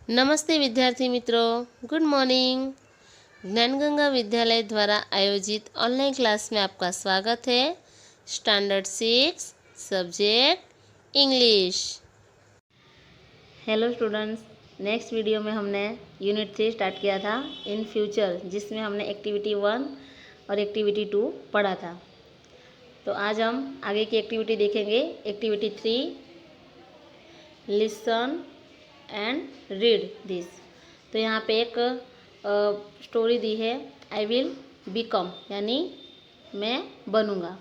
नमस्ते विद्यार्थी मित्रों, गुड मॉर्निंग। ज्ञानगंगा विद्यालय द्वारा आयोजित ऑनलाइन क्लास में आपका स्वागत है। Standard 6 subject English. Hello students, next video में हमने यूनिट 3 स्टार्ट किया था इन फ्यूचर, जिसमें हमने एक्टिविटी 1 और एक्टिविटी 2 पढ़ा था। तो आज हम आगे की एक्टिविटी देखेंगे। Activity 3, listen and read this. तो यहाँ पे एक स्टोरी दी है, आई विल बिकम, यानी मैं बनूँगा।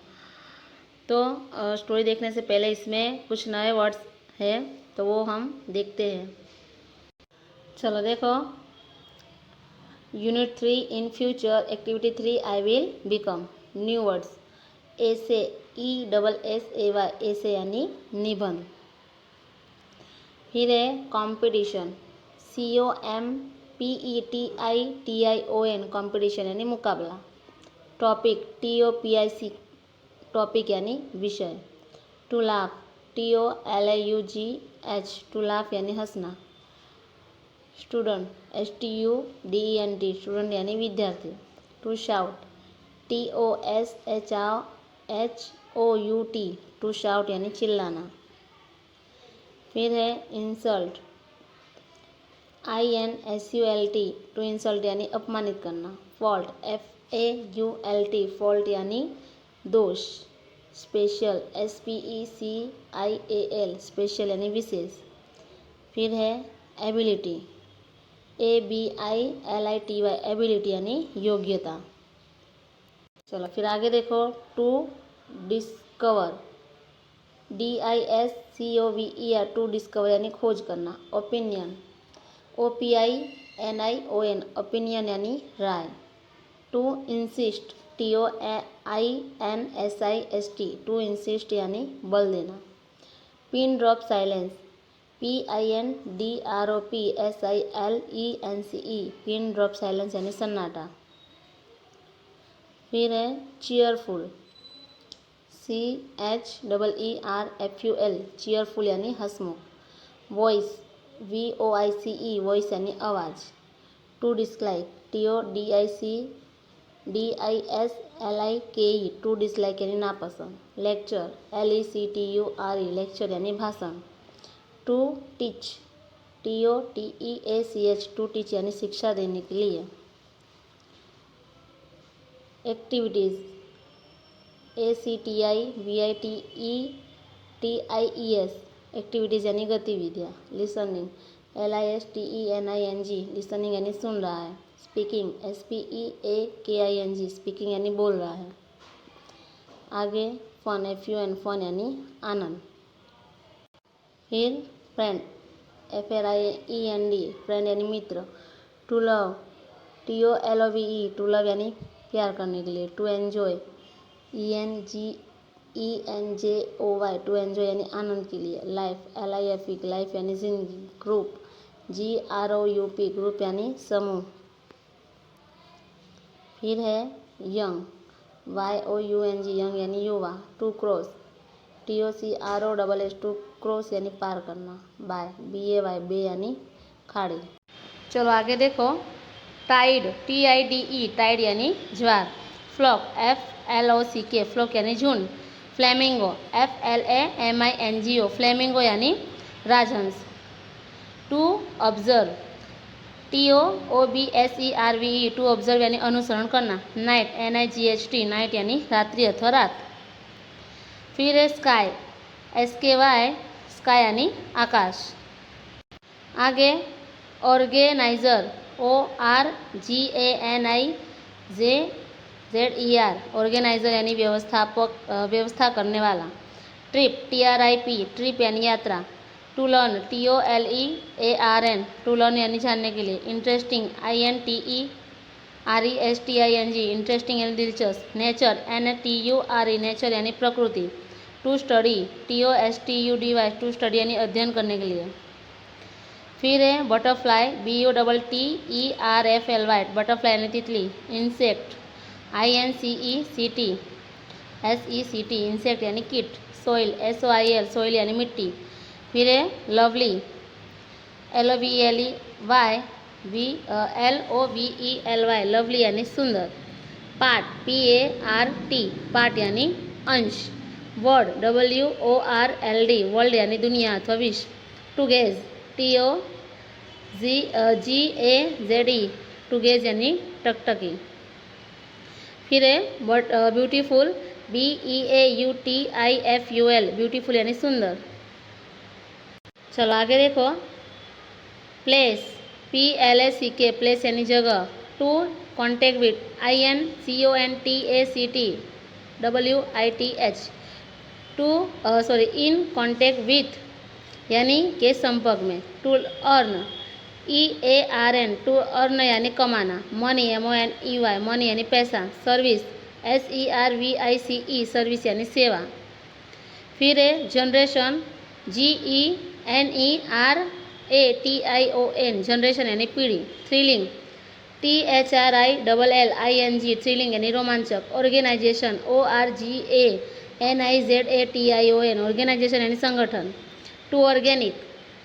तो स्टोरी देखने से पहले इसमें कुछ नए वर्ड्स है, तो वो हम देखते हैं। चलो देखो, unit 3 in future, activity 3 I will become. New words, essay, ESSAY, एसे यानी निबंध। फिर है कॉम्पिटिशन, COMPETITION, कॉम्पिटिशन यानी मुकाबला। टॉपिक, TOPIC, टॉपिक यानी विषय। To laugh, TOLAUGH, to laugh यानी हंसना। स्टूडेंट, STUDENT, स्टूडेंट यानी विद्यार्थी। To shout, TOSHOUT, to shout यानी चिल्लाना। फिर है इंसल्ट, INSULT, टू इंसल्ट यानी अपमानित करना। फॉल्ट, FAULT, फॉल्ट यानी दोष। स्पेशल, SPECIAL, स्पेशल यानी विशेष। फिर है एबिलिटी, ABILITY, एबिलिटी यानी योग्यता। चलो फिर आगे देखो। To discover, DISCOVER, to discover यानी खोज करना। ओपिनियन, OPINION, ओपिनियन यानी राय। To insist, TOINSIST, to insist यानी बल देना। Pin drop silence, PINDROPSILENCE, pin drop silence यानी सन्नाटा। फिर है चीयरफुल, CHEERFUL, चीयरफुल यानी हंसमुख। वॉइस, VOICE, वॉइस यानी आवाज़। To dislike, TODISLIKE, to dislike यानी नापसंद। लेक्चर, LECTURE, लेक्चर यानी भाषण। To teach, TOTEACH, to teach यानी शिक्षा देने के लिए। एक्टिविटीज़, ACTIVITETIES, एक्टिविटीज़ यानी गतिविधियाँ। लिसनिंग, LISTENING, लिसनिंग यानी सुन रहा है। स्पीकिंग, SPEAKING, स्पीकिंग यानी बोल रहा है। आगे फन, FUN, फन यानी आनंद। फिर फ्रेंड, FRIEND, फ्रेंड यानी मित्र। To love, TOLOVE, to love यानी प्यार करने के लिए। To enjoy, ENJOY, to enjoy यानी आनंद के लिए। लाइफ, LIFE, लाइफ यानी जिंदगी। ग्रुप, GROUP, ग्रुप यानी समूह। फिर है यंग, YOUNG, यंग यानी युवा। To cross, TOCROSS, to cross यानी पार करना। बाय, BAY, बे यानी खाड़ी। चलो आगे देखो। टाइड, TIDE, टाइड यानी ज्वार। फ्लॉक, FLOCK, फ्लॉक यानी झुंड। फ्लेमिंगो, FLAMINGO, फ्लेमिंगो यानी राजहंस। To observe, TOOBSERVE, to observe यानी अनुसरण करना। नाइट, NIGHT, नाइट यानी रात्रि अथवा रात। फिर है स्काई, SKY, स्काई यानी आकाश। आगे ऑर्गेनाइजर, ORGANIZER, ऑर्गेनाइजर यानी व्यवस्था करने वाला। ट्रिप, TRIP, ट्रिप यानी यात्रा। To learn, TOLEARN, to learn यानी जानने के लिए। इंटरेस्टिंग, INTERESTING, इंटरेस्टिंग यानी दिलचस्प। नेचर, NATURE, नेचर यानी प्रकृति। To study, TOSTUDY, to study यानी अध्ययन करने के लिए। फिर है बटरफ्लाई, BUTTERFLY, बटरफ्लाई यानी तितली। इंसेक्ट, INCECT, इंसेक्ट यानी कीट। सॉइल, SOIL, सॉइल यानी मिट्टी। फिर है लवली, LOVELY लवली यानी सुंदर। पार्ट PART पार्ट यानी अंश। वर्ल्ड WORLD वर्ल्ड यानी दुनिया अथवा विश्व। टुगेज TOGAZE टुगेज यानी टकटकी। फिर है ब्यूटीफुल BEAUTIFUL ब्यूटीफुल यानी सुंदर। चलो आगे देखो। प्लेस PLACK प्लेस यानी जगह। To contact with INCONTACT WITH in contact with यानी के संपर्क में। To earn EARN to earn यानी कमाना। मनी MONEY मनी यानी पैसा। सर्विस SERVICE सर्विस यानी सेवा। फिर है जनरेशन GENERATION जनरेशन यानी पीढ़ी। थ्रिलिंग THRILLING थ्रिलिंग यानी रोमांचक। ऑर्गेनाइजेशन ORGANIZATION ऑर्गेनाइजेशन यानी संगठन। टू ऑर्गेनिक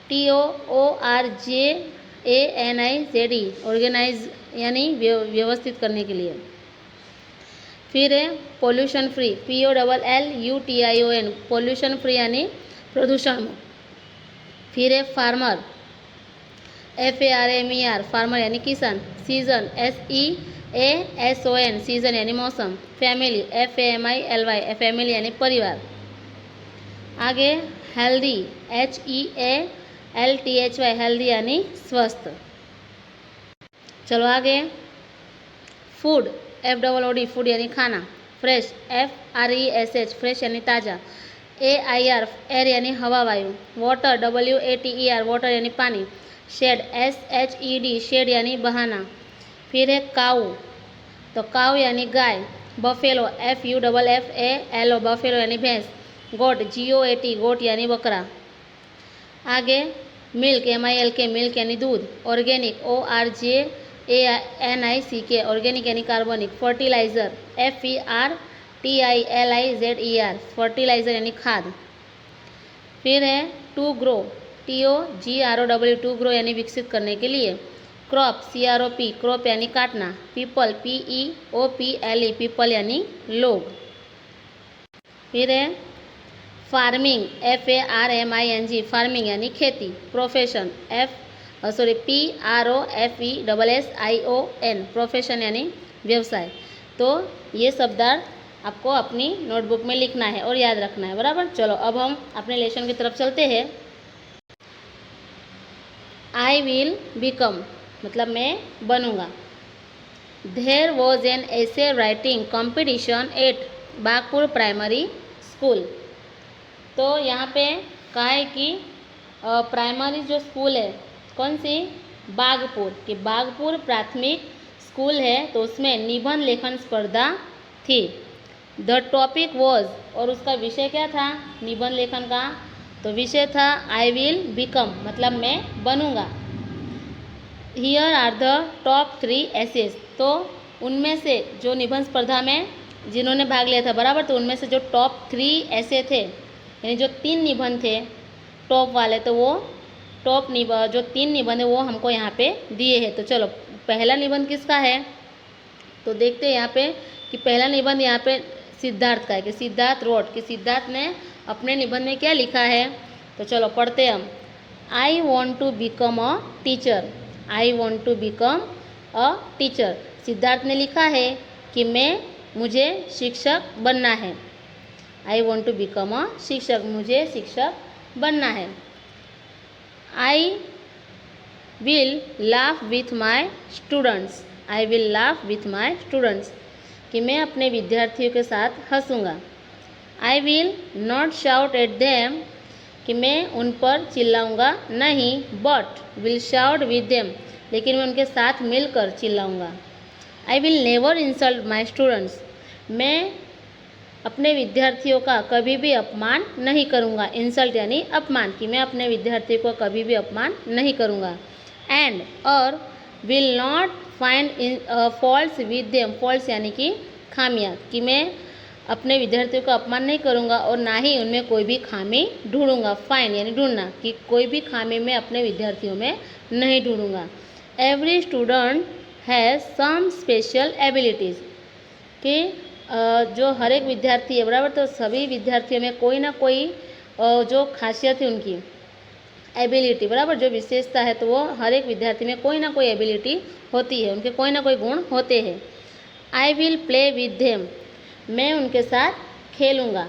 TOORGANIZE ऑर्गेनाइज यानी व्यवस्थित करने के लिए। फिर है pollution free POLLUTION pollution free यानी प्रदूषण मुक्त। फिर है फार्मर FARMER फार्मर यानी किसान। सीजन SEASON सीजन यानी मौसम। फैमिली FAMILY फैमिली यानी परिवार। आगे हेल्दी HEALTHY हेल्दी यानी स्वस्थ। चलो आगे। फूड FOOD फूड यानी खाना। फ्रेश FRESH फ्रेश यानी ताज़ा। AIR एयर यानी हवा वायु। वाटर WATER वाटर यानी पानी। शेड SHED शेड यानी बहाना। फिर है काऊ तो काऊ यानी गाय। बफेलो FUFFALO बफेलो यानी भैंस। गोट GOAT गोट यानी बकरा। आगे मिल्क MILK मिल्क यानी दूध। ऑर्गेनिक ORGANIC ऑर्गेनिक यानी कार्बनिक। फर्टिलाइज़र FERTILIZER फर्टिलाइज़र यानी खाद। फिर है to grow TOGROW to grow यानी विकसित करने के लिए। क्रॉप CROP क्रॉप यानी काटना। पीपल PEOPLE पीपल यानी लोग। फिर है फार्मिंग FARMING फार्मिंग यानी खेती। प्रोफेशन PROFESSION प्रोफेशन यानी व्यवसाय। तो ये शब्दार्थ आपको अपनी नोटबुक में लिखना है और याद रखना है, बराबर। चलो अब हम अपने लेसन की तरफ चलते हैं। आई विल बिकम मतलब मैं बनूंगा। There was an essay writing competition at Bagpur primary school. तो यहाँ पे कहा है कि प्राइमरी जो स्कूल है कौन सी बागपुर कि बागपुर प्राथमिक स्कूल है तो उसमें निबंध लेखन स्पर्धा थी। द टॉपिक वॉज और उसका विषय क्या था निबंध लेखन का तो विषय था आई विल बिकम मतलब मैं बनूंगा। Here are the top 3 essays तो उनमें से जो निबंध स्पर्धा में जिन्होंने भाग लिया था, बराबर, तो उनमें से जो टॉप 3 ऐसे थे यानी जो 3 निबंध थे टॉप वाले तो वो टॉप जो 3 निबंध है वो हमको यहाँ पे दिए हैं। तो चलो पहला निबंध किसका है तो देखते हैं यहाँ पे कि पहला निबंध यहाँ पे सिद्धार्थ का है कि सिद्धार्थ रोड कि सिद्धार्थ ने अपने निबंध में क्या लिखा है। तो चलो पढ़ते हम। I want to become a teacher I want to become a teacher Siddharth ने लिखा है कि मुझे शिक्षक बनना है। I want to become a शिक्षक मुझे शिक्षक बनना है। I will laugh with my students I will laugh with my students कि मैं अपने विद्यार्थियों के साथ हंसूंगा। I will not shout at them कि मैं उन पर चिल्लाऊंगा नहीं, but will shout with them लेकिन मैं उनके साथ मिलकर चिल्लाऊंगा। I will never insult my students मैं अपने विद्यार्थियों का कभी भी अपमान नहीं करूंगा। इंसल्ट यानी अपमान कि मैं अपने विद्यार्थियों को कभी भी अपमान नहीं करूंगा। एंड और will not find faults with them faults यानी कि खामियां कि मैं अपने विद्यार्थियों का अपमान नहीं करूँगा और ना ही उनमें कोई भी खामी ढूंढूंगा। फाइंड यानी ढूंढना, कि कोई भी खामी मैं अपने विद्यार्थियों में नहीं ढूंढूंगा। Every student has some special abilities, कि जो हर एक विद्यार्थी है बराबर, तो सभी विद्यार्थियों में कोई ना कोई जो खासियत है उनकी एबिलिटी बराबर, जो विशेषता है, तो वो हर एक विद्यार्थी में कोई ना कोई एबिलिटी होती है, उनके कोई ना कोई गुण होते हैं। I will play with them, मैं उनके साथ खेलूँगा।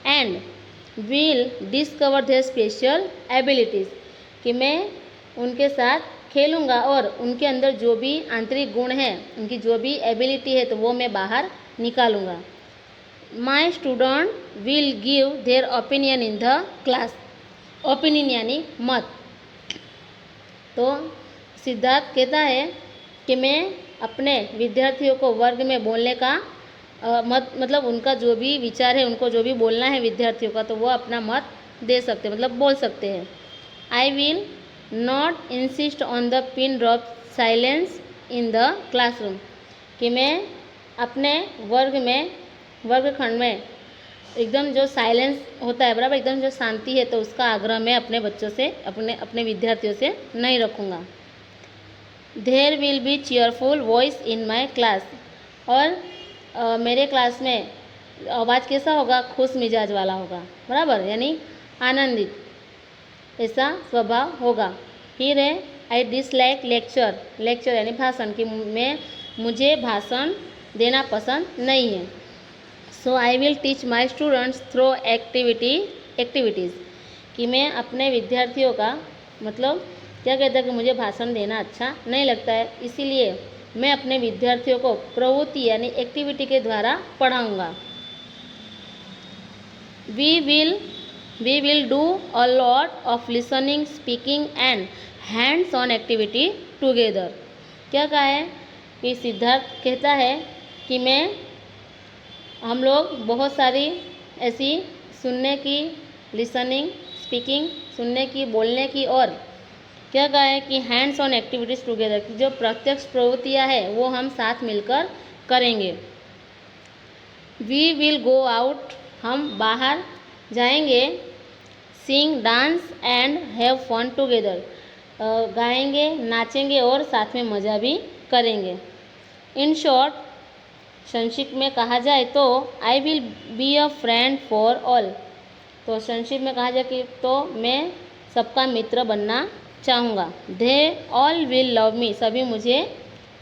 And will discover their special abilities, कि मैं उनके साथ खेलूँगा और उनके अंदर जो भी आंतरिक गुण है, उनकी जो भी एबिलिटी है, तो वो मैं बाहर निकालूँगा। My student will give their opinion in the class, opinion यानी मत। तो सिद्धार्थ कहता है कि मैं अपने विद्यार्थियों को वर्ग में बोलने का मतलब उनका जो भी विचार है, उनको जो भी बोलना है विद्यार्थियों का, तो वो अपना मत दे सकते, मतलब बोल सकते हैं। I will not insist on the pin drop silence in the classroom, कि मैं अपने वर्गखंड में एकदम जो साइलेंस होता है बराबर, एकदम जो शांति है, तो उसका आग्रह मैं अपने बच्चों से, अपने विद्यार्थियों से नहीं रखूँगा। There will be cheerful voice in my class, और मेरे क्लास में आवाज़ कैसा होगा, खुश मिजाज वाला होगा बराबर, यानी आनंदित, ऐसा स्वभाव होगा। फिर है आई डिसलाइक लेक्चर यानी भाषण, कि मुझे भाषण देना पसंद नहीं है। So I will teach my students through activities, कि मैं अपने विद्यार्थियों का मतलब क्या कहता है कि मुझे भाषण देना अच्छा नहीं लगता है, इसीलिए मैं अपने विद्यार्थियों को प्रवृत्ति यानी एक्टिविटी के द्वारा पढ़ाऊँगा। We will do a lot of listening, speaking and hands on activity together. क्या कहा है कि सिद्धार्थ कहता है कि हम लोग बहुत सारी ऐसी सुनने की, लिसनिंग, स्पीकिंग, सुनने की, बोलने की, और क्या कहा है कि हैंड्स ऑन एक्टिविटीज़ टुगेदर, की जो प्रत्यक्ष प्रवृत्तियाँ हैं वो हम साथ मिलकर करेंगे। वी विल गो आउट, हम बाहर जाएंगे। Sing, dance and have fun together, गाएंगे, नाचेंगे और साथ में मज़ा भी करेंगे। इन शॉर्ट, संक्षिप्त में कहा जाए तो I will be a friend for all, तो संक्षिप्त में कहा जाए कि तो मैं सबका मित्र बनना चाहूँगा। They all will love me, सभी मुझे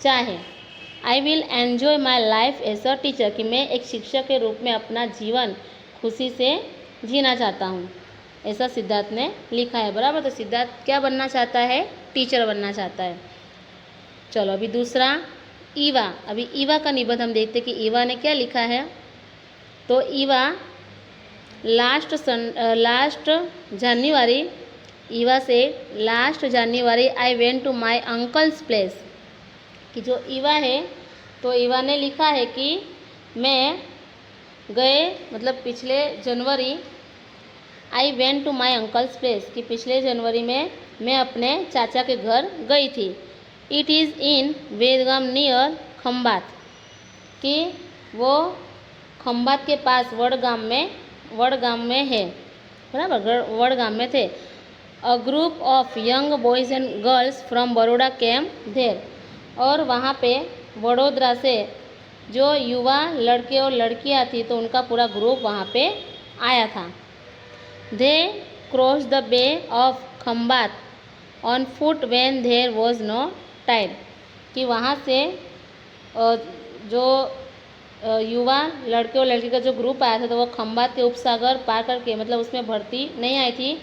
चाहे। I will enjoy my life as a teacher, कि मैं एक शिक्षक के रूप में अपना जीवन खुशी से जीना चाहता हूँ, ऐसा सिद्धार्थ ने लिखा है बराबर। तो सिद्धार्थ क्या बनना चाहता है, टीचर बनना चाहता है। चलो अभी दूसरा ईवा, अभी ईवा का निबंध हम देखते कि ईवा ने क्या लिखा है। तो ईवा लास्ट जनवरी, ईवा से last January I went to my uncle's place, कि जो ईवा है तो ईवा ने लिखा है कि मैं गए मतलब पिछले जनवरी, I went to my uncle's place, कि पिछले जनवरी में मैं अपने चाचा के घर गई थी। It is in Vedgam near Khambhat, कि वो खम्बात के पास वडगाम में है बराबर, वडगाम में थे। A group of young boys and girls from Baroda came there, और वहाँ पे वडोदरा से जो युवा लड़के और लड़कियाँ थी तो उनका पूरा ग्रुप वहाँ पे आया था। They cross the bay of Khambhat on foot when there was no tide, कि वहाँ से जो युवा लड़के और लड़की का जो ग्रुप आया था तो वो खम्बात के उपसागर पार करके, मतलब उसमें भर्ती नहीं आई थी,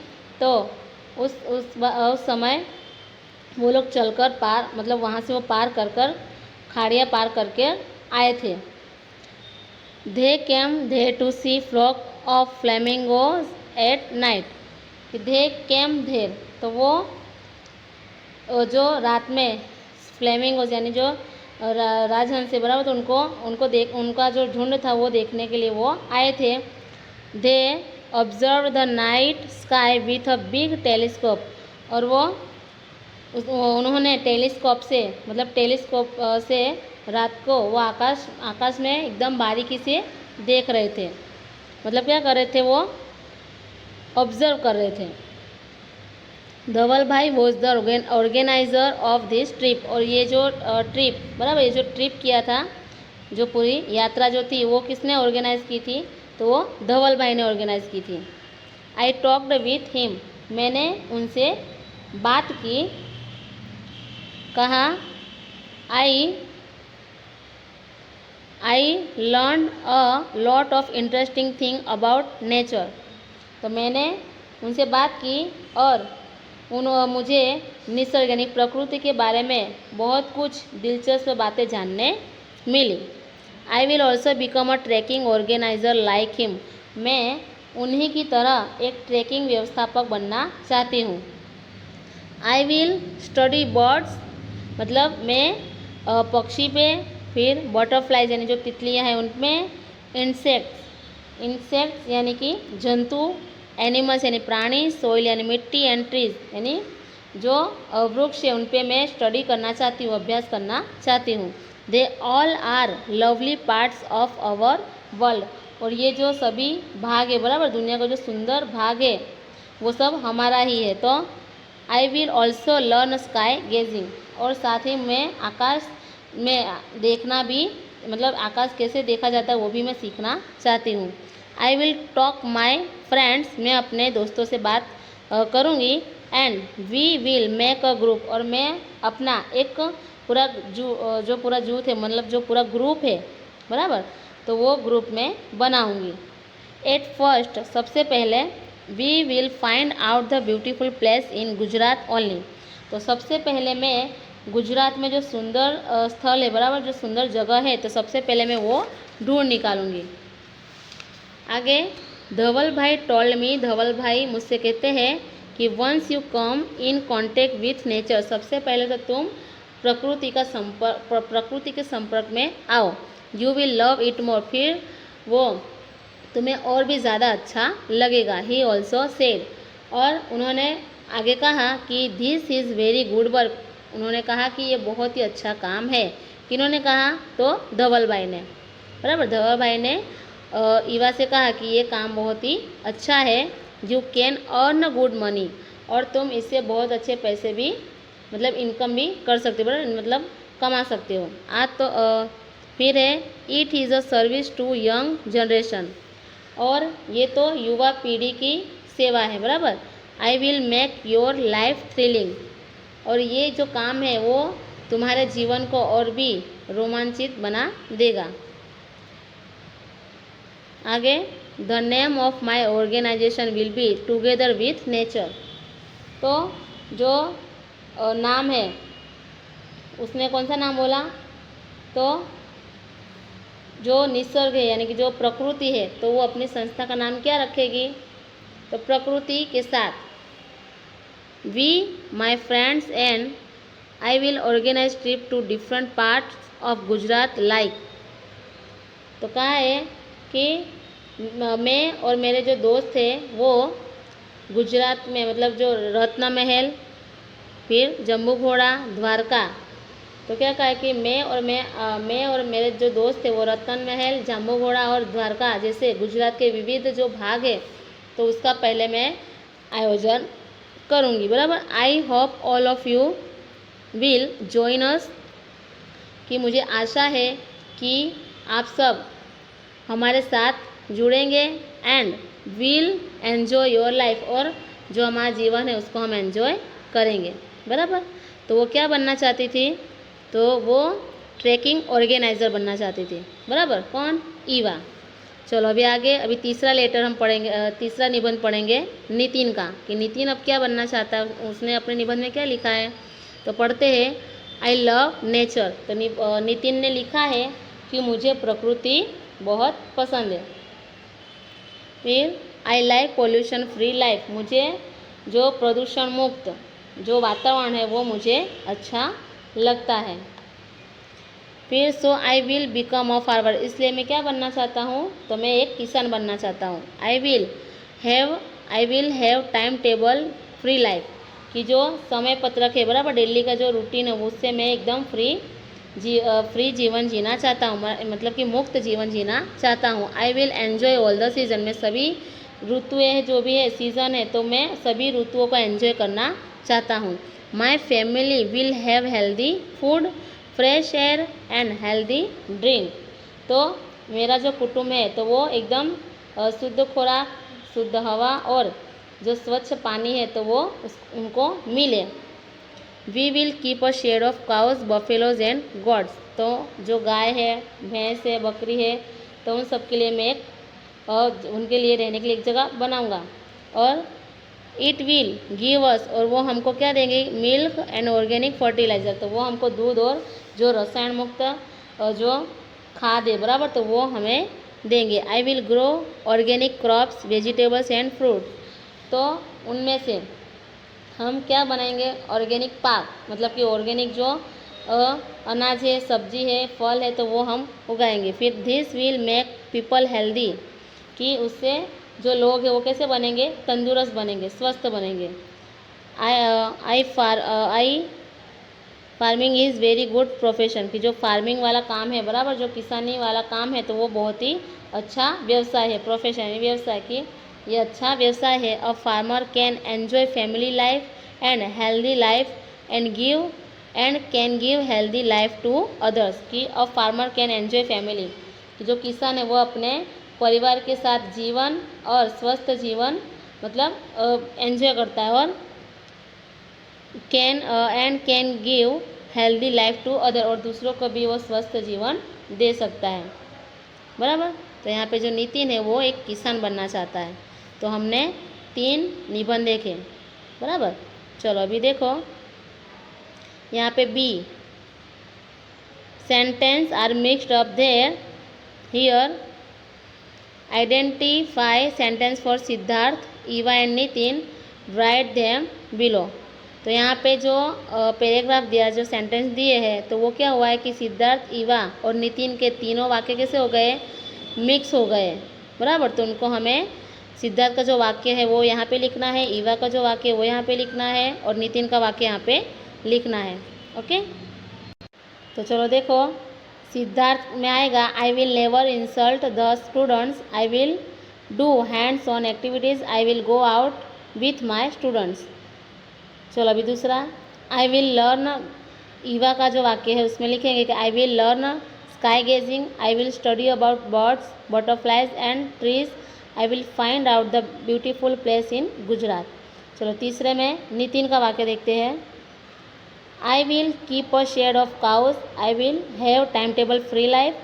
तो उस समय वो लोग चलकर पार, मतलब वहाँ से वो पार कर खाड़ियाँ पार करके आए थे। They came they to see flock of flamingos at night, they came there, तो वो जो रात में फ्लेमिंगोज यानी जो राजहंस से बराबर, तो उनका जो झुंड था वो देखने के लिए वो आए थे। They observe the night sky with a big telescope, और उन्होंने टेलीस्कोप से रात को वो आकाश में एकदम बारीकी से देख रहे थे, मतलब क्या कर रहे थे, वो ऑब्जर्व कर रहे थे। धवल भाई was the organiser of this trip, और ये जो ट्रिप, बराबर, ये जो ट्रिप किया था, जो पूरी यात्रा जो थी वो किसने ऑर्गेनाइज की थी, तो वो धवल भाई ने ऑर्गेनाइज की थी। आई टॉक्ड विथ हिम, मैंने उनसे बात की। कहा I learn a lot of interesting thing about nature, तो मैंने उनसे बात की और मुझे निसर्ग यानी प्रकृति के बारे में बहुत कुछ दिलचस्प बातें जानने मिली। I will also become a trekking organiser like him, मैं उन्हीं की तरह एक ट्रैकिंग व्यवस्थापक बनना चाहती हूँ। आई विल स्टडी बर्ड्स, मतलब मैं पक्षी पे, फिर बटरफ्लाइज यानी जो तितलियाँ हैं उनमें, इंसेक्ट्स यानी कि जंतु, एनिमल्स यानी प्राणी, सॉइल यानी मिट्टी, एंड ट्रीज यानी जो वृक्ष है उन पे मैं स्टडी करना चाहती हूँ, अभ्यास करना चाहती हूँ। They all are lovely parts of our world, और ये जो सभी भाग है, बराबर, दुनिया का जो सुंदर भाग है वो सब हमारा ही है। तो I will also learn sky gazing, और साथ ही मैं आकाश में देखना भी, मतलब आकाश कैसे देखा जाता है वो भी मैं सीखना चाहती हूँ। I will talk my friends, मैं अपने दोस्तों से बात करूँगी। And we will make a group, और मैं अपना एक पूरा जो पूरा जूथ है, मतलब जो पूरा ग्रुप है, बराबर, तो वो ग्रुप में बनाऊँगी। एट फर्स्ट, सबसे पहले, we will find out the beautiful place in Gujarat only, तो सबसे पहले मैं गुजरात में जो सुंदर स्थल है, बराबर, जो सुंदर जगह है, तो सबसे पहले मैं वो ढूंढ निकालूंगी। आगे, धवल भाई टोल्ड मी, धवल भाई मुझसे कहते हैं कि once you come in contact with nature, सबसे पहले तो तुम प्रकृति के संपर्क में आओ। You will love it more, फिर वो तुम्हें और भी ज़्यादा अच्छा लगेगा। ही ऑल्सो सेड, और उन्होंने आगे कहा कि this is very good work, उन्होंने कहा कि ये बहुत ही अच्छा काम है। किन्होंने कहा, तो धवल भाई ने, बराबर, धवल भाई ने ईवा से कहा कि ये काम बहुत ही अच्छा है। You can earn good money, और तुम इससे बहुत अच्छे पैसे भी, मतलब इनकम भी कर सकते हो, बराबर, मतलब कमा सकते हो। आज तो फिर है, it is a service to young generation, और ये तो युवा पीढ़ी की सेवा है, बराबर। I will make your life thrilling, और ये जो काम है वो तुम्हारे जीवन को और भी रोमांचित बना देगा। आगे, the name of my organization will be together with nature, तो जो नाम है, उसने कौन सा नाम बोला, तो जो निसर्ग है यानी कि जो प्रकृति है, तो वो अपनी संस्था का नाम क्या रखेगी, तो प्रकृति के साथ। We my friends and I will organize trip to different parts of Gujarat like, तो कहा है कि मैं और मेरे जो दोस्त थे वो गुजरात में, मतलब जो रत्न महल, फिर जम्बू घोड़ा, द्वारका, तो क्या कहा है कि मैं और मेरे जो दोस्त थे वो रतन महल, जम्बू घोड़ा और द्वारका जैसे गुजरात के विविध जो भाग है, तो उसका पहले मैं आयोजन करूँगी, बराबर। I hope all of you will join us, कि मुझे आशा है कि आप सब हमारे साथ जुड़ेंगे। And will enjoy your life, और जो हमारा जीवन है उसको हम एन्जॉय करेंगे, बराबर। तो वो क्या बनना चाहती थी, तो वो ट्रैकिंग ऑर्गेनाइजर बनना चाहती थी, बराबर। कौन, ईवा। चलो अभी आगे, अभी तीसरा लेटर हम पढ़ेंगे, तीसरा निबंध पढ़ेंगे नितिन का, कि नितिन अब क्या बनना चाहता है, उसने अपने निबंध में क्या लिखा है, तो पढ़ते हैं। आई लव नेचर, तो नितिन ने लिखा है कि मुझे प्रकृति बहुत पसंद है। फिर I like pollution free life, मुझे जो प्रदूषण मुक्त जो वातावरण है वो मुझे अच्छा लगता है। फिर so I will become a farmer, इसलिए मैं क्या बनना चाहता हूँ, तो मैं एक किसान बनना चाहता हूँ। I will have time table free life, कि जो समय पत्रक है, बराबर, डेली का जो रूटीन है उससे मैं एकदम फ्री फ्री जीवन जीना चाहता हूँ, मतलब कि मुक्त जीवन जीना चाहता हूँ। I will enjoy all the season, मैं सभी ऋतुएं जो भी है सीज़न है तो मैं सभी ऋतुओं को एंजॉय करना चाहता हूँ। My family will have healthy food, fresh air and healthy drink. तो मेरा जो कुटुंब है तो वो एकदम शुद्ध खुराक, शुद्ध हवा और जो स्वच्छ पानी है तो वो उनको मिले। We will keep a shed of cows, buffaloes and goats. तो जो गाय है, भैंस है, बकरी है, तो उन सब के लिए मैं एक उनके लिए रहने के लिए एक जगह बनाऊंगा। और इट विल गिव अस, और वो हमको क्या देंगे, मिल्क एंड ऑर्गेनिक फर्टिलाइज़र। तो वो हमको दूध और जो रसायन मुक्त जो खाद है बराबर, तो वो हमें देंगे। आई will grow organic crops, vegetables and fruit. तो उनमें से हम क्या बनाएंगे, ऑर्गेनिक पाक, मतलब कि ऑर्गेनिक जो अनाज है, सब्जी है, फल है, तो वो हम उगाएंगे। फिर this will make people healthy, कि उससे जो लोग हैं वो कैसे बनेंगे, तंदुरुस्त बनेंगे, स्वस्थ बनेंगे। I farming is very good profession, कि जो फार्मिंग वाला काम है बराबर, जो किसानी वाला काम है तो वो बहुत ही अच्छा व्यवसाय है। प्रोफेशन यानी व्यवसाय, की ये अच्छा व्यवसाय है। A farmer can enjoy family life and healthy life and can give healthy life to others, कि a farmer can enjoy family, कि जो किसान है वो अपने परिवार के साथ जीवन और स्वस्थ जीवन मतलब एंजॉय करता है, और can give healthy life to other, और दूसरों को भी वो स्वस्थ जीवन दे सकता है बराबर। तो यहाँ पे जो नितिन है वो एक किसान बनना चाहता है। तो हमने 3 निबंध देखे बराबर। चलो अभी देखो यहाँ पे B, sentence are mixed up there here, identify sentence for Siddharth, Eva and Nitin, write them below. तो यहाँ पे जो पैराग्राफ दिया, जो सेंटेंस दिए हैं, तो वो क्या हुआ है कि सिद्धार्थ, ईवा और नितिन के तीनों वाक्य कैसे हो गए, मिक्स हो गए बराबर। तो उनको हमें सिद्धार्थ का जो वाक्य है वो यहाँ पे लिखना है, ईवा का जो वाक्य है वो यहाँ पे लिखना है, और नितिन का वाक्य यहाँ पे लिखना है। ओके, तो चलो देखो, सिद्धार्थ में आएगा आई will never insult the students, I will do hands on activities, I will go out with my students. चलो अभी दूसरा, आई विल लर्न, ईवा का जो वाक्य है उसमें लिखेंगे कि I will learn sky gazing, I will study about birds, butterflies and trees, I will find out the beautiful place in Gujarat. चलो तीसरे में नितिन का वाक्य देखते हैं, I will keep a shed of cows, I will have time table free life,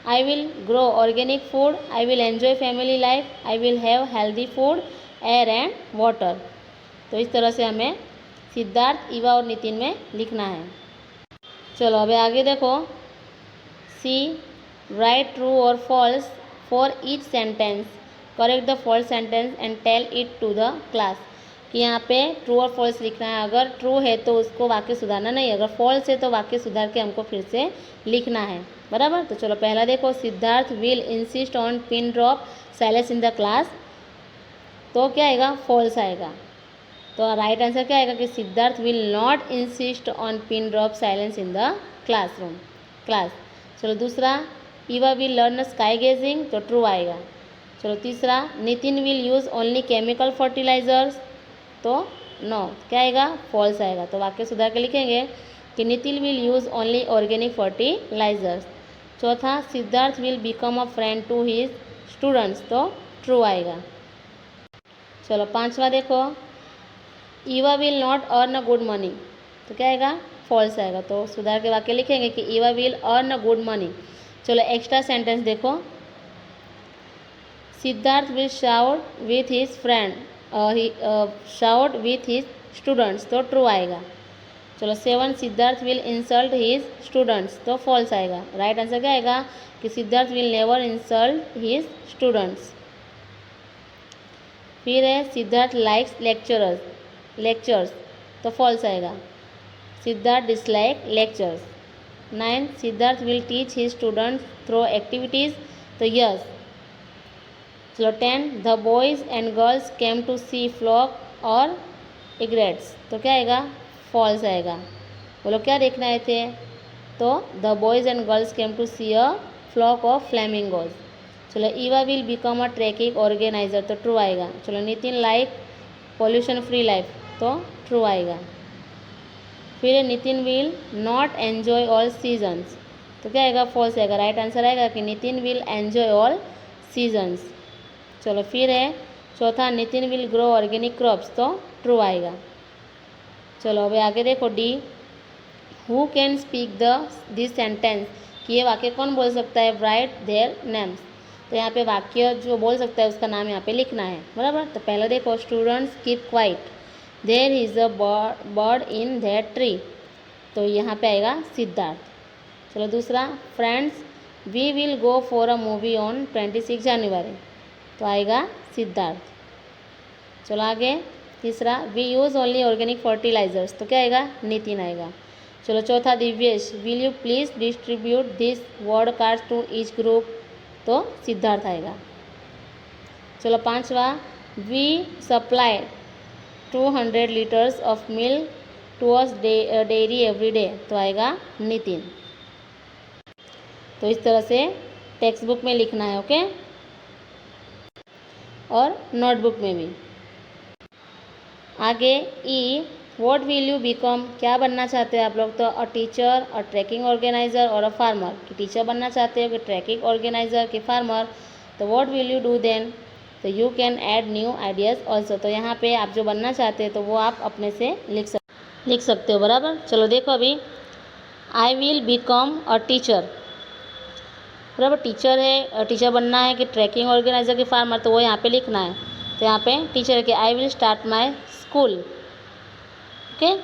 I will grow organic food, I will enjoy family life, I will have healthy food, air and water. तो इस तरह से हमें सिद्धार्थ, ईवा और नितिन में लिखना है। चलो अभी आगे देखो, सी, राइट ट्रू और false for each sentence, correct the false sentence and tell it to the class. कि यहाँ पे ट्रू और फॉल्स लिखना है, अगर ट्रू है तो उसको वाक्य सुधारना नहीं, अगर फॉल्स है तो वाक्य सुधार के हमको फिर से लिखना है बराबर। तो चलो पहला देखो, Siddharth will insist on pin drop silence in the class, तो क्या आएगा, फॉल्स आएगा। तो राइट आंसर क्या आएगा कि Siddharth will not insist on pin drop silence in the class. चलो दूसरा, Eva will learn sky gazing, तो ट्रू आएगा। चलो तीसरा, Nitin will use only chemical fertilisers, तो नो, क्या आएगा, फॉल्स आएगा। तो वाक्य सुधार के लिखेंगे कि Nitin will use only organic fertilisers. चौथा, Siddharth will become a friend to his students, तो ट्रू आएगा। चलो पांचवा देखो, Eva will not earn a good money, तो क्या आएगा, फॉल्स आएगा। तो सुधार के वाक्य लिखेंगे कि Eva will earn a good money. चलो एक्स्ट्रा सेंटेंस देखो, Siddharth will shout with his friend, shout with his students, तो ट्रू आएगा। चलो 7, Siddharth will insult his students, तो फॉल्स आएगा। राइट आंसर क्या आएगा कि Siddharth will never insult his students. फिर है सिद्धार्थ लाइक्स लेक्चर्स, तो फॉल्स आएगा। Siddharth dislike lectures. 9, Siddharth will teach his students through activities, तो यस। चलो 10, the boys and girls came to see flock और इग्रेट्स, तो क्या आएगा, फॉल्स आएगा। वो लोग क्या देखने आए थे, तो the boys and girls came to see a flock of flamingos. चलो Eva will become a trekking organiser, तो ट्रू आएगा। चलो Nitin like pollution free life, तो ट्रू आएगा। फिर Nitin will not enjoy all seasons, तो क्या आएगा, फॉल्स आएगा। राइट आंसर आएगा कि Nitin will enjoy all seasons. चलो फिर है चौथा, Nitin will grow organic crops, तो ट्रू आएगा। चलो अभी आगे देखो D, who can speak this sentence, कि ये वाक्य कौन बोल सकता है, राइट देयर नेम्स। तो यहाँ पे वाक्य जो बोल सकता है उसका नाम यहाँ पे लिखना है, बराबर। तो पहले देखो, students keep quiet, there is a bird in that tree, तो यहाँ पे आएगा सिद्धार्थ। चलो दूसरा, friends we will go for a movie on 26 January, तो आएगा सिद्धार्थ। चलो आगे तीसरा, we use only organic fertilisers, तो क्या आएगा, नितिन आएगा। चलो चौथा, Divyesh will you please distribute this word card to each group, तो सिद्धार्थ आएगा। चलो पांचवा, we supply 200 litres of milk tours dairy every day, तो आएगा नितिन। तो इस तरह से टेक्स्ट बुक में लिखना है, ओके, और नोटबुक में भी। आगे E, what will you become, क्या बनना चाहते हो आप लोग, तो a teacher, a trekking organiser और अ फार्मर, कि टीचर बनना चाहते हो कि ट्रैकिंग ऑर्गेनाइजर कि फार्मर। तो what will you do then, तो you can add new ideas also, तो यहाँ पे आप जो बनना चाहते हैं तो वो आप अपने से लिख सकते हो, बराबर। चलो देखो अभी, आई विल बिकम अ टीचर, बराबर, टीचर है, टीचर बनना है कि ट्रैकिंग ऑर्गेनाइजर कि फार्मर, तो वो यहाँ पे लिखना है। तो यहाँ पे टीचर है कि I will start my school, okay.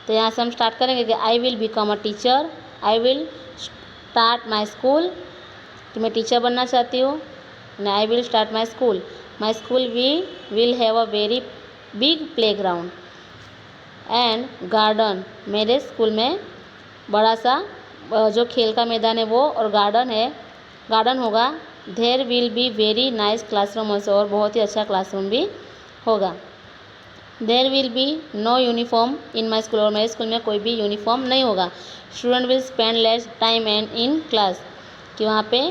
तो यहाँ से हम स्टार्ट करेंगे कि I will become a teacher, I will start my school, कि मैं टीचर बनना चाहती हूँ, I will start my school we will have a very big playground and garden, मेरे स्कूल में बड़ा सा जो खेल का मैदान है वो और गार्डन होगा। There will be very nice classroom also, और बहुत ही अच्छा क्लासरूम भी होगा। There will be no uniform in my school, और मेरे स्कूल में कोई भी यूनिफॉर्म नहीं होगा। Student will spend less time and in class, कि वहाँ पे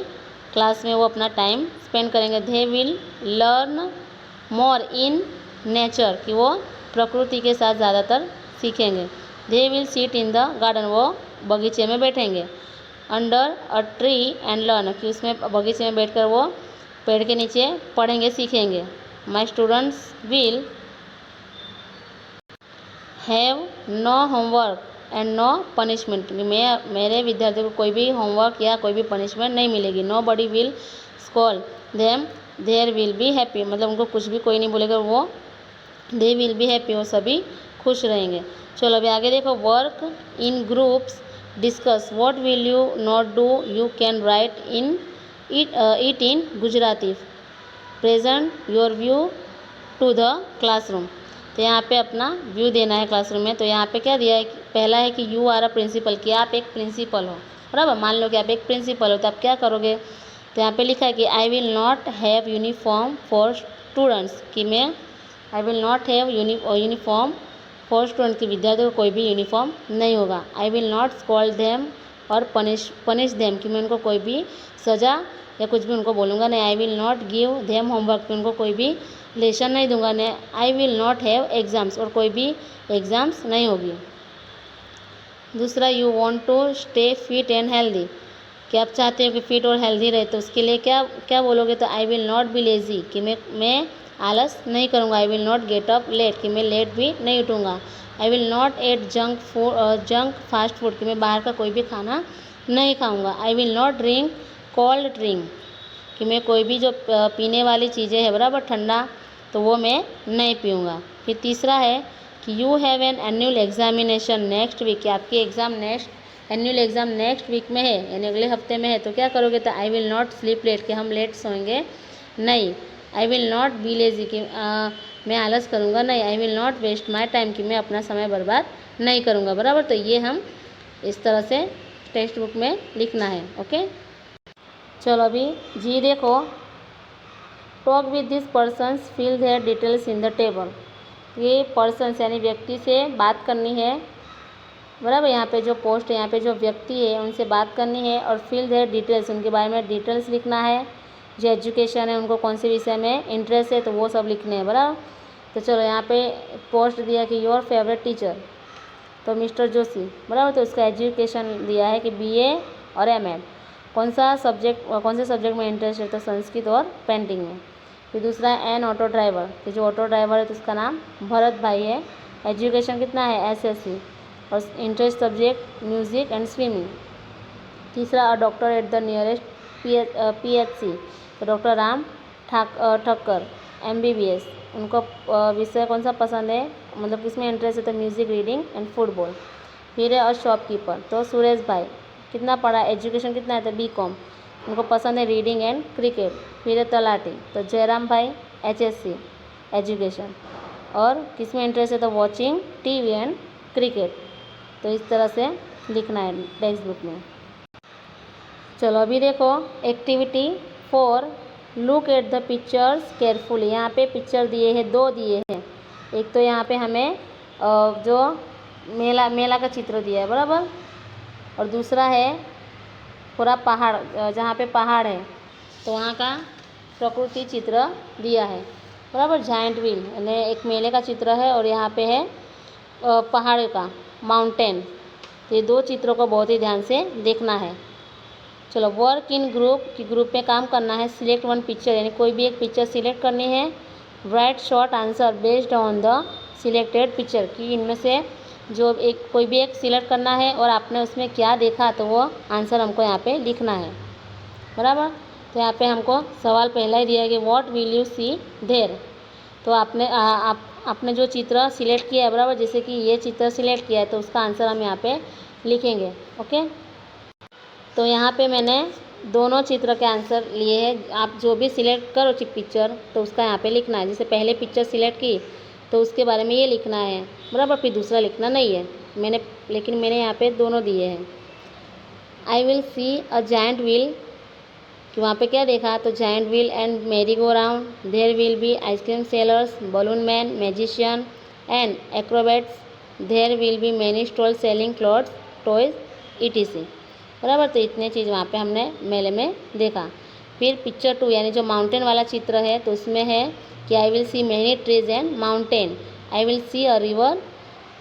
क्लास में वो अपना टाइम स्पेंड करेंगे। They will learn more in nature, कि वो प्रकृति के साथ ज़्यादातर सीखेंगे। They will seat in the garden, वो बगीचे में बैठेंगे। Under a tree and learn, कि उसमें बगीचे में बैठकर वो पेड़ के नीचे पढ़ेंगे सीखेंगे। My students will have no homework and no punishment, मेरे विद्यार्थियों को कोई भी होमवर्क या कोई भी पनिशमेंट नहीं मिलेगी। Nobody will scold them, there will be happy, मतलब उनको कुछ भी कोई नहीं बोलेगा, वो दे विल बी हैप्पी, वो सभी खुश रहेंगे। चलो अभी आगे देखो, work in groups, discuss what will you not do, you can write in it in Gujarati, present your view to the classroom. तो यहाँ पे अपना व्यू देना है क्लासरूम में। तो यहाँ पे क्या दिया है, पहला है कि यू आर अ प्रिंसिपल, कि आप एक प्रिंसिपल हो, बराबर। मान लो कि आप एक प्रिंसिपल हो तो आप क्या करोगे, तो यहाँ पे लिखा है कि I will not have uniform for students, कि मैं आई will not have uniform for student, की विद्यार्थियों को कोई भी यूनिफॉर्म नहीं होगा। आई विल नॉट स्कॉल्ड देम और पनिश देम, कि मैं उनको कोई भी सज़ा या कुछ भी उनको बोलूँगा नहीं। I will not give them homework, कि उनको कोई भी लेसन नहीं दूंगा। ने I will not have exams, और कोई भी एग्ज़ाम्स नहीं होगी। दूसरा, you want to stay fit and healthy, कि आप चाहते हो कि फिट और हेल्दी रहे, तो उसके लिए क्या क्या बोलोगे, तो I will not be lazy, कि मैं आलस नहीं करूँगा। I will not get up late, कि मैं लेट भी नहीं उठूँगा। I will not eat junk fast food, कि मैं बाहर का कोई भी खाना नहीं खाऊँगा। I will not drink cold drink, कि मैं कोई भी जो पीने वाली चीज़ें हैं, बराबर, ठंडा, तो वो मैं नहीं पीऊँगा। फिर तीसरा है कि you have an annual examination next week, कि आपकी एनुअल एग्ज़ाम नेक्स्ट वीक में है, यानी अगले हफ्ते में है, तो क्या करोगे, तो I will not sleep late, कि हम लेट सोएंगे नहीं। I will not be lazy, कि मैं आलस करूँगा नहीं। I will not waste my time, कि मैं अपना समय बर्बाद नहीं करूँगा, बराबर। तो ये हम इस तरह से टेक्स्ट बुक में लिखना है, ओके। चलो अभी जी देखो, talk with this persons, fill their details in the table. ये पर्सन्स यानी व्यक्ति से बात करनी है बराबर। यहाँ पे जो पोस्ट है, यहाँ पे जो व्यक्ति है उनसे बात करनी है और फिल देयर डिटेल्स, उनके बारे में डिटेल्स लिखना है। जो एजुकेशन है, उनको कौन से विषय में इंटरेस्ट है तो वो सब लिखने हैं, बराबर। तो चलो यहाँ पे पोस्ट दिया कि योर फेवरेट टीचर, तो मिस्टर जोशी, बराबर। तो उसका एजुकेशन दिया है कि BA और M.Ed। कौन से सब्जेक्ट में इंटरेस्ट है तो संस्कृत और पेंटिंग में। फिर दूसरा है एन ऑटो ड्राइवर, तो जो ऑटो ड्राइवर है तो उसका नाम भरत भाई है। एजुकेशन कितना है SSC और interest subject music and swimming. तीसरा a doctor at the nearest PHC, तो डॉक्टर राम ठक्कर MBBS, उनको विषय कौन सा पसंद है, मतलब किसमें इंटरेस्ट है तो म्यूज़िक, रीडिंग एंड फुटबॉल। फिर है अ शॉपकीपर, तो सुरेश भाई कितना पढ़ा, एजुकेशन कितना है तो BCom, उनको पसंद है रीडिंग एंड क्रिकेट। फिर है तलाटी, तो जयराम भाई HSC एजुकेशन, और किसमें इंटरेस्ट है तो वॉचिंग TV एंड क्रिकेट। तो इस तरह से लिखना है टेक्स्ट बुक में। चलो अभी देखो activity 4, look at the pictures carefully. यहाँ पे पिक्चर दिए हैं, 2 दिए हैं। एक तो यहाँ पे हमें जो मेला का चित्र दिया है, बराबर, और दूसरा है पूरा पहाड़, जहाँ पे पहाड़ है तो वहाँ का प्रकृति चित्र दिया है, बराबर। जायंट व्हील यानी एक मेले का चित्र है और यहाँ पे है पहाड़ का माउंटेन। ये 2 चित्रों को बहुत ही ध्यान से देखना है। चलो वर्क इन ग्रुप, कि ग्रुप में काम करना है। सिलेक्ट 1 पिक्चर, यानी कोई भी एक पिक्चर सिलेक्ट करनी है। Right short answer based on the selected picture, कि इनमें से जो कोई भी एक सिलेक्ट करना है और आपने उसमें क्या देखा तो वो आंसर हमको यहाँ पे लिखना है, बराबर। तो यहाँ पे हमको सवाल पहला ही दिया है कि what will you see there. तो आपने जो चित्र सिलेक्ट किया है, बराबर, जैसे कि ये चित्र सिलेक्ट किया है तो उसका आंसर हम यहाँ पे लिखेंगे, ओके। तो यहाँ पे मैंने दोनों चित्र के आंसर लिए हैं। आप जो भी सिलेक्ट करो पिक्चर तो उसका यहाँ पे लिखना है। जैसे पहले पिक्चर सिलेक्ट की तो उसके बारे में ये लिखना है, बराबर, फिर दूसरा लिखना नहीं है। लेकिन मैंने यहाँ पे दोनों दिए हैं। I will see a giant wheel, कि वहाँ पे क्या देखा तो giant wheel and merry go round. There will be ice cream sellers, balloon man, magician and acrobats. There will be many stall selling clothes, toys ETC, बराबर। तो इतने चीज़ वहाँ पे हमने मेले में देखा। फिर पिक्चर 2 यानी जो माउंटेन वाला चित्र है तो उसमें है कि I will see many trees and mountain. I will see a river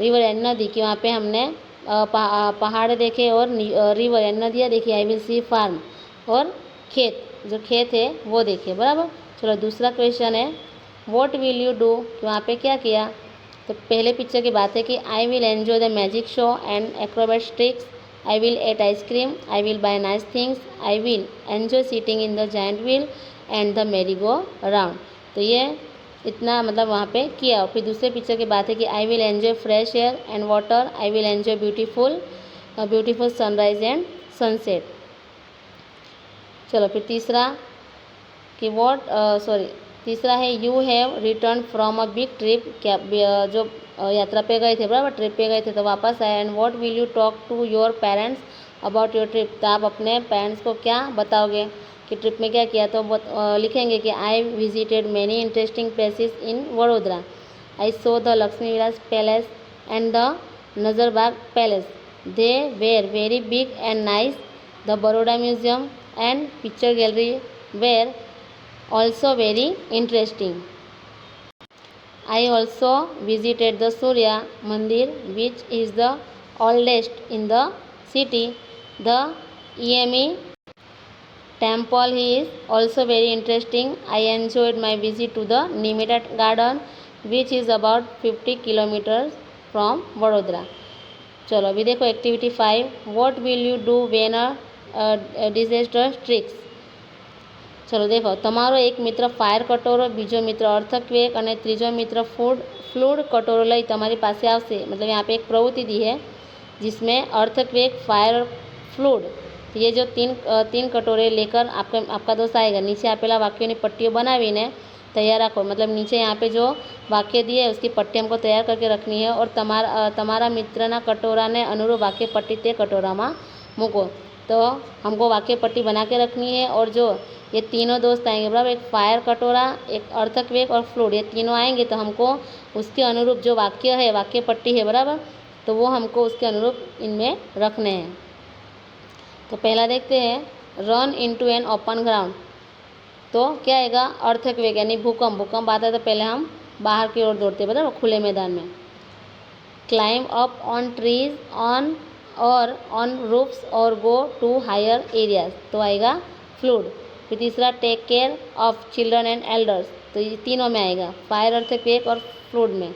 and नदी, कि वहाँ पे हमने पहाड़ देखे और रिवर एंड नदियाँ देखी। आई विल सी फार्म, और खेत, जो खेत है वो देखे, बराबर। चलो दूसरा क्वेश्चन है व्हाट विल यू डू, कि वहाँ पे क्या किया। तो पहले पिक्चर की बात है कि I will enjoy the magic show and Acrobat tricks. I will eat ice cream, I will buy nice things, I will enjoy sitting in the giant wheel and the merry-go-round। तो ये इतना मतलब वहाँ पे किया। और फिर दूसरे पिक्चर की बात है कि I will enjoy fresh air and water, I will enjoy beautiful sunrise and sunset। चलो फिर तीसरा कि तीसरा है you have return from a big trip, क्या जो यात्रा पे गए थे, बराबर, ट्रिप पे गए थे तो वापस आए। And what will you talk to your parents about your trip, तो आप अपने पेरेंट्स को क्या बताओगे कि ट्रिप में क्या किया। तो लिखेंगे कि I visited many interesting places in Vadodara. I saw the Laxmi Vilas palace and the Nazarbagh palace, they were very big and nice. The Baroda museum and picture gallery were also very interesting। I also visited the Surya Mandir, which is the oldest in the city. The EME temple is also very interesting. I enjoyed my visit to the Nimita garden, which is about 50 kilometers from Vadodara। चलो अभी देखो activity 5, what will you do when a disaster strikes। चलो देखो તમારો એક મિત્ર fire કટોરો, બીજો મિત્ર અર્થક્વેક અને ત્રીજો મિત્ર फ्लूड कटोरो લઈ તમારી પાસે આવશે। मतलब यहाँ पे एक प्रवृत्ति दी है जिसमें अर्थक्वेक, फायर और फ्लूड, ये जो तीन कटोरे लेकर आपका दोस्त आएगा। नीचे आपेला वाक्यों की पट्टियों बनावीने तैयार रखो। मतलब नीचे यहाँ पे जो वाक्य दिए है उसकी पट्टी हमको तैयार करके रखनी है और તમારા મિત્રના કટોરાને अनुरूप वाक्य पट्टी ते कटोराમાં મૂકો। तो हमको वाक्य पट्टी बना के रखनी है। और जो ये तीनों दोस्त आएंगे, बराबर, एक फायर कटोरा, एक अर्थक्वेक और फ्लूड, ये तीनों आएंगे तो हमको उसके अनुरूप जो वाक्य है, वाक्य पट्टी है, बराबर, तो वो हमको उसके अनुरूप इनमें रखने हैं। तो पहला देखते हैं, run into an open ground. तो क्या आएगा, अर्थक्वेक यानी भूकंप। भूकंप आता है तो पहले हम बाहर की ओर दौड़ते हैं, बराबर, खुले मैदान में। Climb up on trees on और ऑन रूफ्स और गो टू हायर एरियाज, तो आएगा फ्लूड। फिर तीसरा, take care of children and elders, तो ये तीनों में आएगा, फायर, अर्थक्वेक और फ्लूड में।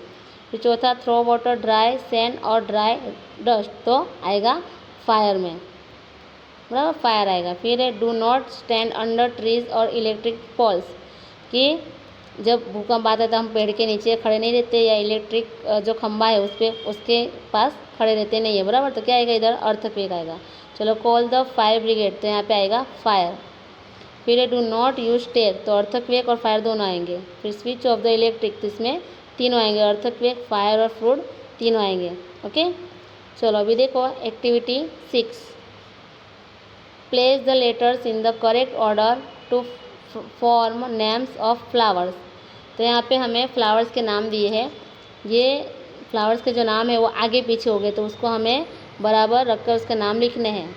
फिर चौथा, थ्रो वाटर ड्राई सैंड और ड्राई डस्ट, तो आएगा फायर में, बराबर, फायर आएगा। फिर है, do not stand under trees और इलेक्ट्रिक पोल्स, कि जब भूकंप आता है तो हम पेड़ के नीचे खड़े नहीं रहते, या इलेक्ट्रिक जो खंभा है उस पर, उसके पास खड़े रहते नहीं है, बराबर। तो क्या आएगा इधर, अर्थक्वेक आएगा। चलो, कॉल द फायर ब्रिगेड, तो यहाँ पे आएगा फायर। फिर है, डू नॉट यूज टेयर, तो अर्थक्वेक और फायर दोनों आएंगे। फिर स्विच ऑफ द इलेक्ट्रिक, तो इसमें तीनों आएंगे, अर्थक्वेक, फायर और फ्लूड तीनों आएंगे। ओके, चलो अभी देखो activity 6, place the letters in the correct order to form names of flowers. तो यहाँ पे हमें फ्लावर्स के नाम दिए हैं, ये फ्लावर्स के जो नाम है वो आगे पीछे हो गए, तो उसको हमें बराबर रखकर उसका नाम लिखने हैं।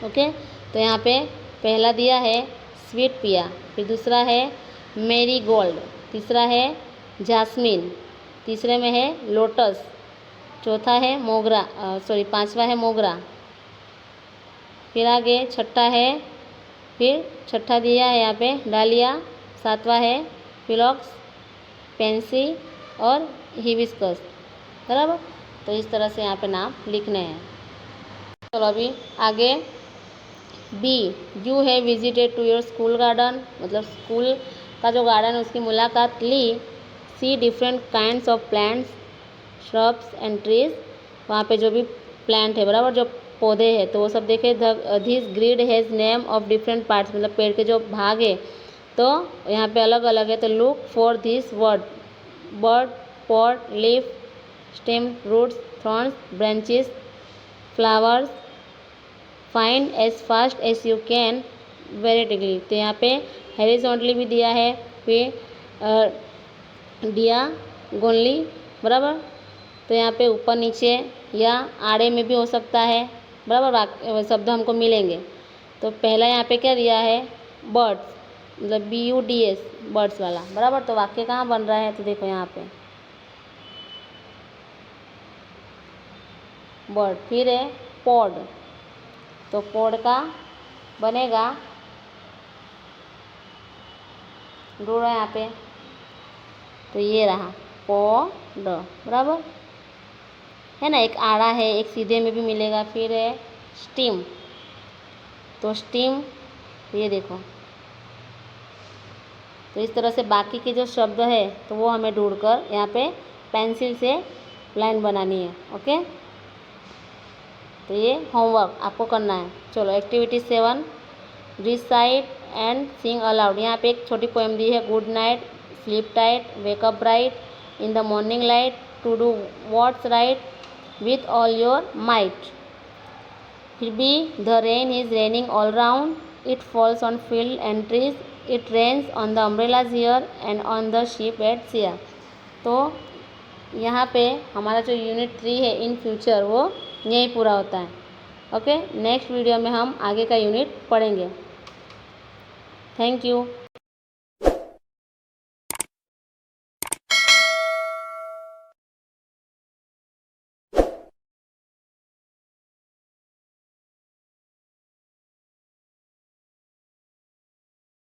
ओके, तो यहाँ पे पहला दिया है स्वीट पिया, फिर दूसरा है मेरी गोल्ड, तीसरा है जास्मिन, तीसरे में है लोटस, चौथा है मोगरा, पांचवा है मोगरा, फिर आगे छठा है, फिर छठा दिया है यहाँ पे डालिया, सातवां है फिलॉक्स, पेंसी और हिबिस्कस, बराबर। तो इस तरह से यहाँ पे नाम लिखने हैं। चलो अभी आगे, B, you have visited to your school garden, मतलब स्कूल का जो गार्डन है उसकी मुलाकात ली। See different kinds of plants, shrubs and trees, वहाँ पे जो भी प्लांट है, बराबर, जो पौधे हैं तो वो सब देखे। This grid has name of different parts, मतलब पेड़ के जो भाग है तो यहाँ पे अलग अलग है। तो look for this word, bird, pot, leaf, stem, roots, thorns, branches, flowers, find as fast as you can vertically. तो यहाँ पे हॉरिजॉन्टली भी दिया है, फिर डियागोनली, बराबर। तो यहाँ पे ऊपर नीचे या आड़े में भी हो सकता है, बराबर, शब्द हमको मिलेंगे। तो पहला यहाँ पे क्या दिया है, बर्ड्स, मतलब BUDS, बर्ड्स वाला, बराबर। तो वाक्य कहाँ बन रहा है, तो देखो यहाँ पे बर्ड। फिर है पॉड, तो पॉड का बनेगा, ढूंढो यहाँ पे, तो ये रहा पॉड, बराबर है ना। एक आड़ा है, एक सीधे में भी मिलेगा। फिर है स्टीम, तो स्टीम, ये देखो। तो इस तरह से बाकी के जो शब्द है तो वो हमें ढूंढकर यहाँ पे पेंसिल से लाइन बनानी है। ओके, तो ये होमवर्क आपको करना है। चलो activity 7, recite and sing aloud. यहाँ पे एक छोटी पोएम दी है, good night, sleep tight, wake up bright, in the morning light, to do what's right with all your might. फिर भी, the rain is raining all round, it falls on field and trees, it rains on the umbrellas here and on the ship at sea. तो यहाँ पे हमारा जो unit 3 है in future, वो यहीं पूरा होता है। ओके, नेक्स्ट वीडियो में हम आगे का यूनिट पढ़ेंगे। Thank you.